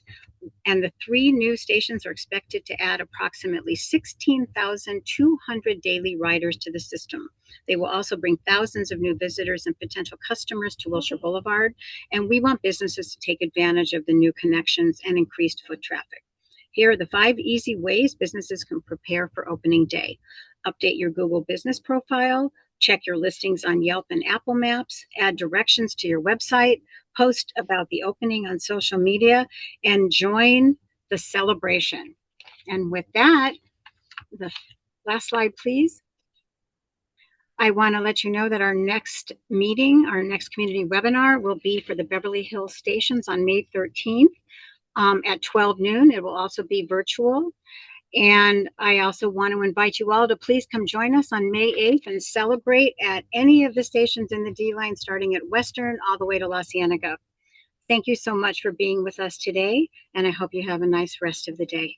and the 3 new stations are expected to add approximately 16,200 daily riders to the system. They will also bring thousands of new visitors and potential customers to Wilshire Boulevard, and we want businesses to take advantage of the new connections and increased foot traffic. Here are the 5 easy ways businesses can prepare for opening day. Update your Google business profile, check your listings on Yelp and Apple Maps, add directions to your website, post about the opening on social media, and join the celebration. And with that, the last slide, please. I want to let you know that our next meeting, our next community webinar will be for the Beverly Hills stations on May 13th at 12 noon. It will also be virtual. And I also want to invite you all to please come join us on May 8th and celebrate at any of the stations in the D line, starting at Western all the way to La Cienega. Thank you so much for being with us today, and I hope you have a nice rest of the day.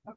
Okay.